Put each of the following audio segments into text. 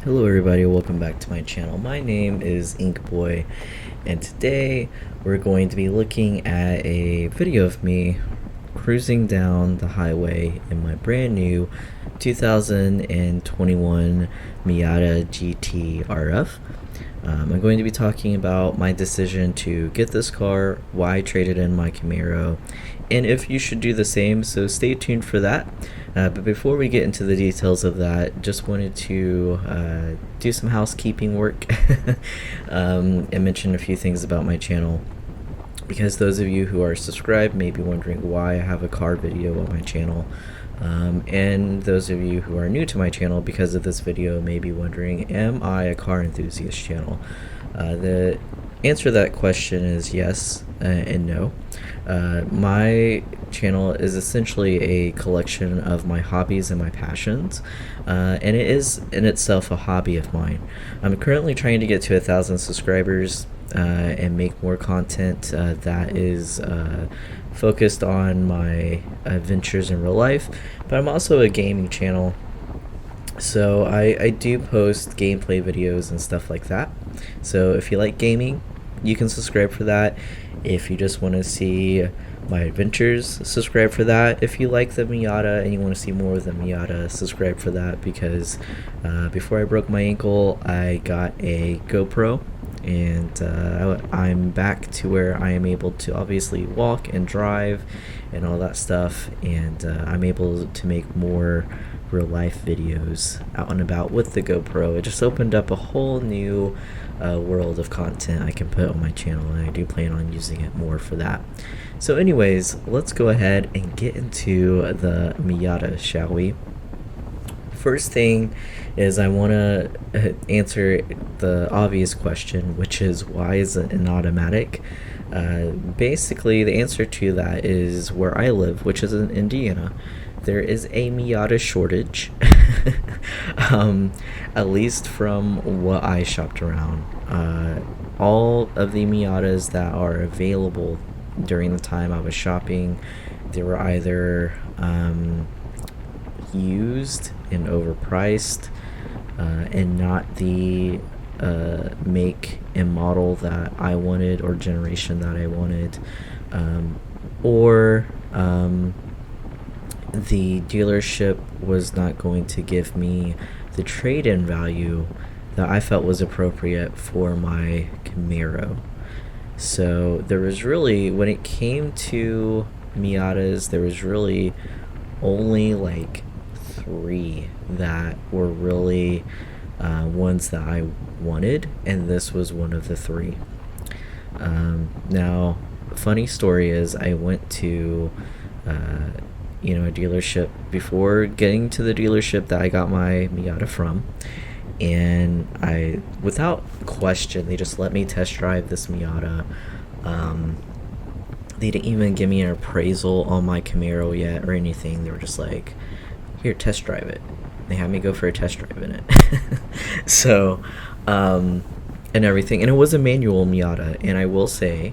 Hello everybody, welcome back to my channel. My name is Inkboy, and today we're going to be looking at a video of me cruising down the highway in my brand new 2021 Miata GT RF. I'm going to be talking about my decision to get this car, why I traded in my Camaro, and if you should do the same, so stay tuned for that. But before we get into the details of that, just wanted to do some housekeeping work and mention a few things about my channel. Because those of you who are subscribed may be wondering why I have a car video on my channel. And those of you who are new to my channel because of this video may be wondering, am I a car enthusiast channel? The answer to that question is yes and no. My channel is essentially a collection of my hobbies and my passions, and it is in itself a hobby of mine. I'm currently trying to get to 1,000 subscribers and make more content that is focused on my adventures in real life, but I'm also a gaming channel, so I do post gameplay videos and stuff like that. So if you like gaming, you can subscribe for that. If you just want to see my adventures, subscribe for that. If you like the Miata and you want to see more of the Miata, subscribe for that, because before I broke my ankle, I got a GoPro, and I'm back to where I am able to obviously walk and drive and all that stuff, and I'm able to make more real life videos out and about with the GoPro. It just opened up a whole new world of content I can put on my channel, and I do plan on using it more for that. So anyways, let's go ahead and get into the Miata, shall we? First thing is I want to answer the obvious question, which is, why is it an automatic? Basically, the answer to that is where I live, which is in Indiana. There is a Miata shortage, at least from what I shopped around. All of the Miatas that are available during the time I was shopping, they were either used and overpriced, and not the make and model that I wanted or generation that I wanted, or the dealership was not going to give me the trade-in value that I felt was appropriate for my Camaro. So there was really, when it came to Miatas, there was really only like 3 that were really ones that I wanted, and this was one of the 3. Now, funny story is, I went to a dealership before getting to the dealership that I got my Miata from, and without question, they just let me test drive this Miata. They didn't even give me an appraisal on my Camaro yet or anything. They were just like, here, test drive it. They had me go for a test drive in it. So, and everything. And it was a manual Miata. And I will say,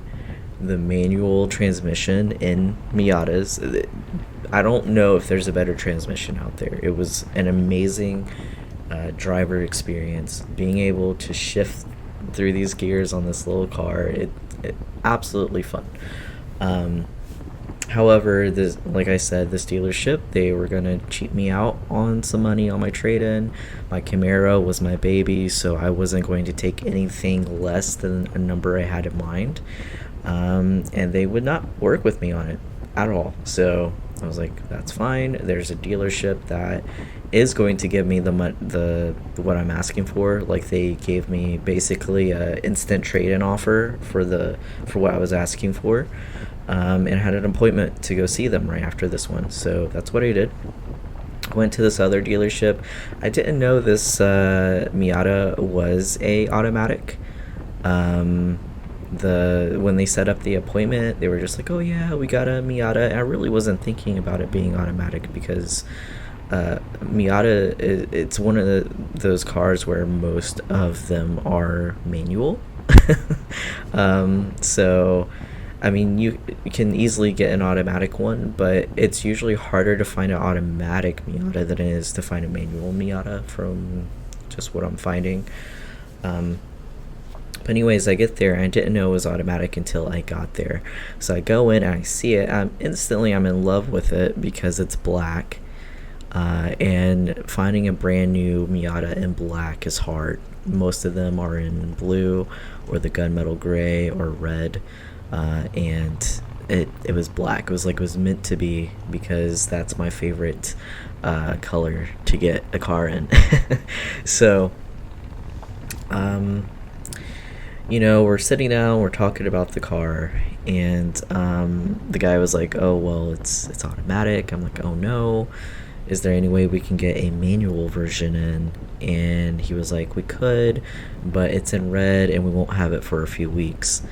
the manual transmission in Miatas, I don't know if there's a better transmission out there. It was an amazing driver experience. Being able to shift through these gears on this little car, it absolutely fun. However, like I said, this dealership, they were going to cheat me out on some money on my trade-in. My Camaro was my baby, so I wasn't going to take anything less than a number I had in mind. And they would not work with me on it at all. So I was like, that's fine. There's a dealership that is going to give me the what I'm asking for. Like, they gave me basically a instant trade-in offer for what I was asking for. And I had an appointment to go see them right after this one. So that's what I did. Went to this other dealership. I didn't know this Miata was a automatic. When they set up the appointment, they were just like, oh yeah, we got a Miata. And I really wasn't thinking about it being automatic, because Miata, it's one of those cars where most of them are manual. So I mean, you can easily get an automatic one, but it's usually harder to find an automatic Miata than it is to find a manual Miata from just what I'm finding. Um, but anyways, I get there and I didn't know it was automatic until I got there. So I go in and I see it. Instantly, I'm in love with it because it's black. And finding a brand new Miata in black is hard. Most of them are in blue or the gunmetal gray or red. And it was black. It was like it was meant to be because that's my favorite color to get a car in. So, we're sitting down, we're talking about the car, and the guy was like, "Oh well, it's automatic." I'm like, "Oh no, is there any way we can get a manual version in?" And he was like, "We could, but it's in red, and we won't have it for a few weeks."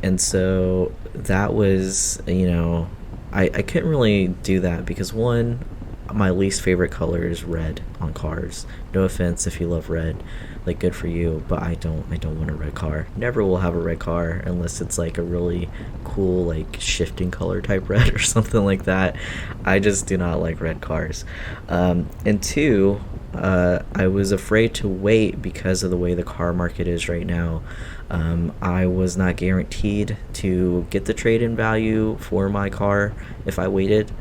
And so that was, I couldn't really do that because one, my least favorite color is red on cars. No offense if you love red, like good for you, but I don't want a red car. Never will have a red car unless it's like a really cool like shifting color type red or something like that. I just do not like red cars. And two, I was afraid to wait because of the way the car market is right now. I was not guaranteed to get the trade-in value for my car if I waited.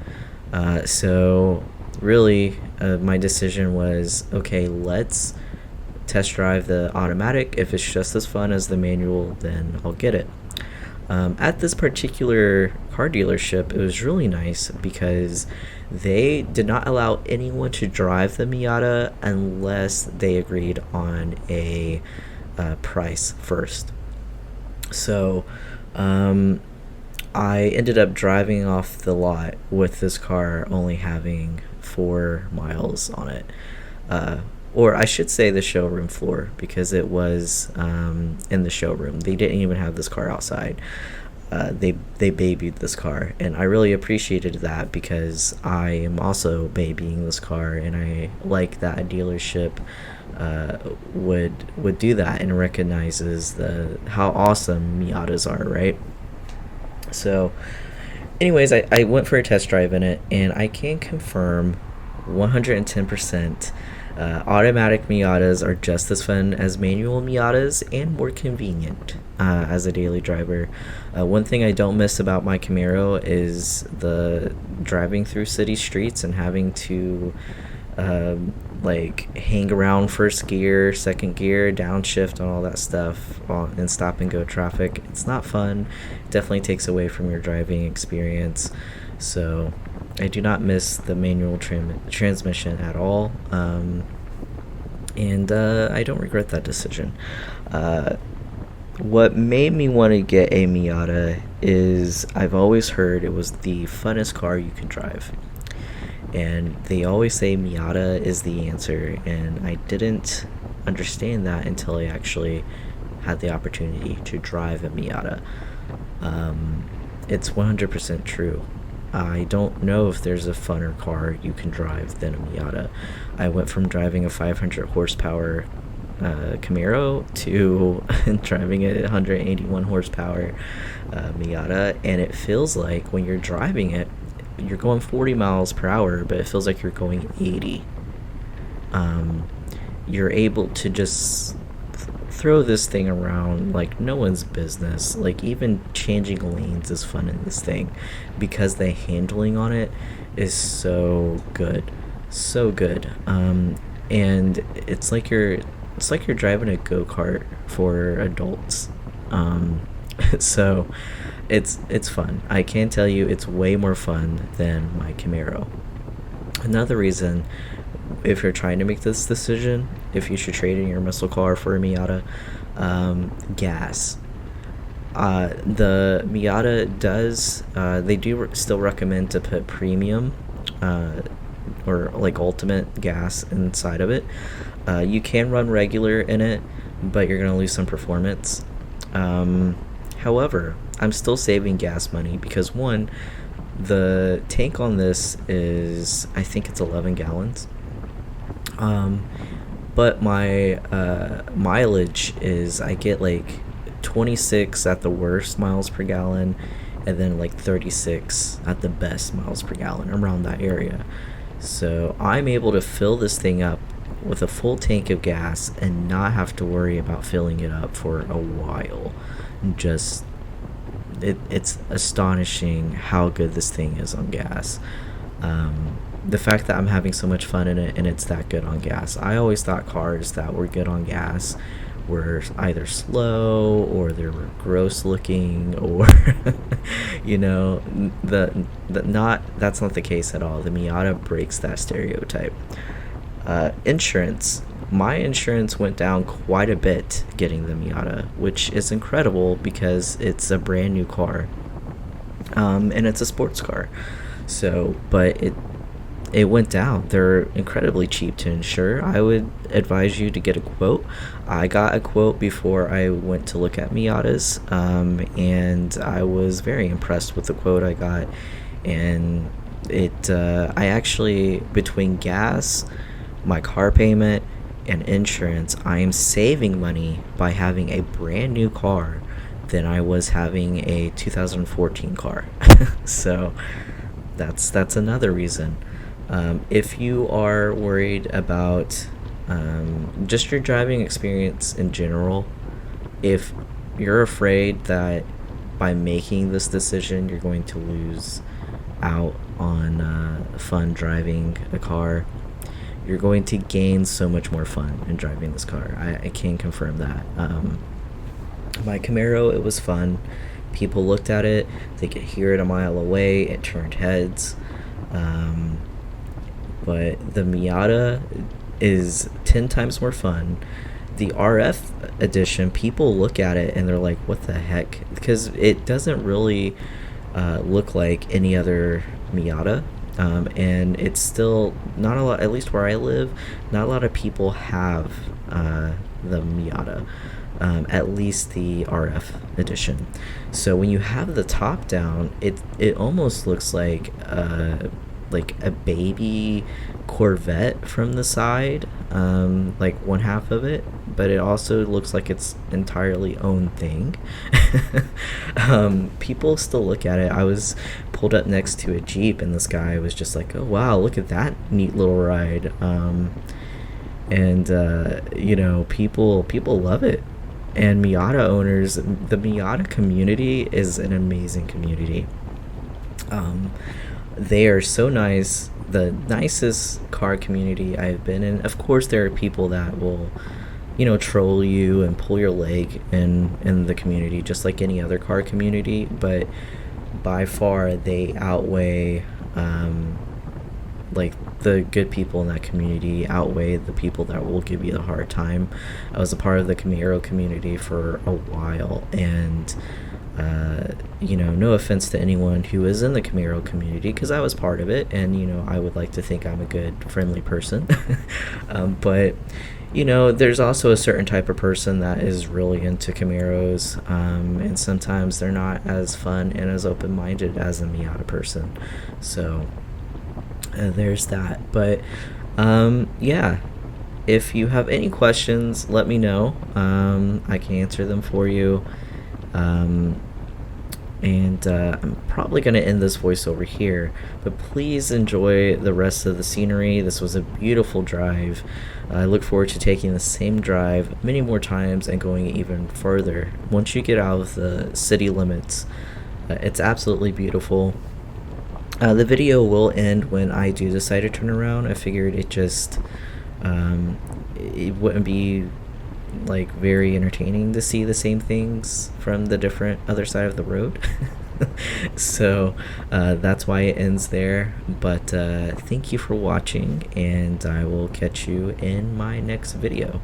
So really, my decision was, okay, let's test drive the automatic. If it's just as fun as the manual, then I'll get it. At this particular car dealership, it was really nice because they did not allow anyone to drive the Miata unless they agreed on a price first. So I ended up driving off the lot with this car only having 4 miles on it. Or I should say the showroom floor, because it was in the showroom. They didn't even have this car outside. They babied this car, and I really appreciated that because I am also babying this car, and I like that a dealership would do that and recognizes how awesome Miatas are, right? So anyways, I went for a test drive in it, and I can confirm 110% automatic Miatas are just as fun as manual Miatas and more convenient as a daily driver. One thing I don't miss about my Camaro is the driving through city streets and having to like hang around first gear, second gear, downshift, and all that stuff in stop and go traffic. It's not fun. It definitely takes away from your driving experience. So I do not miss the manual transmission at all. And I don't regret that decision. What made me want to get a Miata is I've always heard it was the funnest car you can drive. And they always say Miata is the answer, and I didn't understand that until I actually had the opportunity to drive a Miata. It's 100% true. I don't know if there's a funner car you can drive than a Miata. I went from driving a 500 horsepower Camaro to driving a 181 horsepower Miata, and it feels like when you're driving it, you're going 40 miles per hour, but it feels like you're going 80. You're able to just throw this thing around like no one's business. Like even changing lanes is fun in this thing because the handling on it is so good, so good. And it's like you're driving a go-kart for adults. So it's fun. I can tell you it's way more fun than my Camaro. Another reason, if you're trying to make this decision, if you should trade in your muscle car for a Miata, gas. The Miata does, they do still recommend to put premium or like ultimate gas inside of it. You can run regular in it, but you're going to lose some performance. However, I'm still saving gas money because one, the tank on this is, I think it's 11 gallons. But my mileage is, I get like 26 at the worst miles per gallon, and then like 36 at the best miles per gallon, around that area. So I'm able to fill this thing up with a full tank of gas and not have to worry about filling it up for a while. Just it's astonishing how good this thing is on gas. The fact that I'm having so much fun in it and it's that good on gas. I always thought cars that were good on gas were either slow or they were gross looking, or the not that's not the case at all. The Miata breaks that stereotype. Insurance. My insurance went down quite a bit getting the Miata, which is incredible because it's a brand new car, and it's a sports car. So, but it went down. They're incredibly cheap to insure. I would advise you to get a quote. I got a quote before I went to look at Miatas, and I was very impressed with the quote I got. And I actually, between gas, my car payment, and insurance, I am saving money by having a brand new car than I was having a 2014 car. So that's another reason. If you are worried about just your driving experience in general, if you're afraid that by making this decision you're going to lose out on fun driving a car, you're going to gain so much more fun in driving this car. I can confirm that. My Camaro, it was fun. People looked at it, they could hear it a mile away, it turned heads. But the Miata is 10 times more fun. The RF edition, people look at it and they're like, what the heck? Because it doesn't really look like any other Miata. And it's still not a lot, at least where I live, not a lot of people have the Miata, at least the RF edition. So when you have the top down, it almost looks like a baby Corvette from the side, like one half of it, but it also looks like its entirely own thing. People still look at it. I was pulled up next to a Jeep and this guy was just like, oh wow, look at that neat little ride. People love it. And Miata owners, the Miata community is an amazing community. They are so nice, the nicest car community I've been in. Of course, there are people that will, troll you and pull your leg in the community, just like any other car community. But by far, they outweigh, the good people in that community outweigh the people that will give you a hard time. I was a part of the Camaro community for a while, and no offense to anyone who is in the Camaro community, because I was part of it, and I would like to think I'm a good, friendly person. But there's also a certain type of person that is really into Camaros, and sometimes they're not as fun and as open-minded as a Miata person. So there's that. But yeah, if you have any questions, let me know. I can answer them for you. And I'm probably going to end this voiceover here, but please enjoy the rest of the scenery. This was a beautiful drive. I look forward to taking the same drive many more times and going even further. Once you get out of the city limits, it's absolutely beautiful. The video will end when I do decide to turn around. I figured it wouldn't be very entertaining to see the same things from the different other side of the road. So that's why it ends there. But thank you for watching, and I will catch you in my next video.